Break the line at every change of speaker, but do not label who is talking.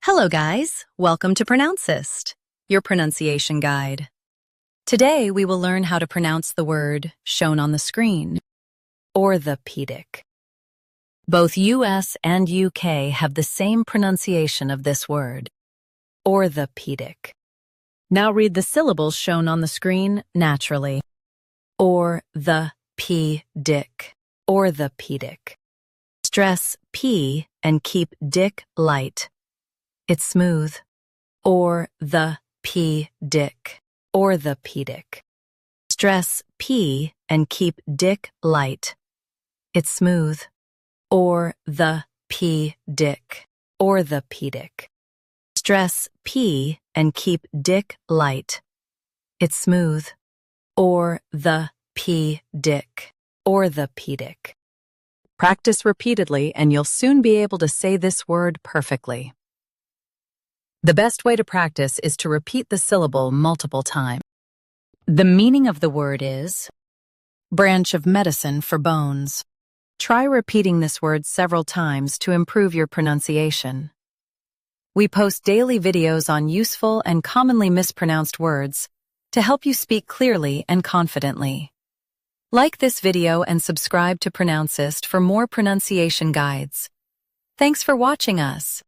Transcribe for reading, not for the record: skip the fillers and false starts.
Hello guys, welcome to Pronouncist, your pronunciation guide. Today we will learn how to pronounce the word shown on the screen, orthopedic. Both US and UK have the same pronunciation of this word, orthopedic. Now read the syllables shown on the screen naturally. Orthopedic, orthopedic. Stress P and keep dick light. It's smooth. Orthopedic, orthopedic. Stress P and keep dick light. It's smooth. Orthopedic, orthopedic. Stress P and keep dick light. It's smooth. Orthopedic, orthopedic. Practice repeatedly and you'll soon be able to say this word perfectly. The best way to practice is to repeat the syllable multiple times. The meaning of the word is branch of medicine for bones. Try repeating this word several times to improve your pronunciation. We post daily videos on useful and commonly mispronounced words to help you speak clearly and confidently. Like this video and subscribe to Pronouncist for more pronunciation guides. Thanks for watching us.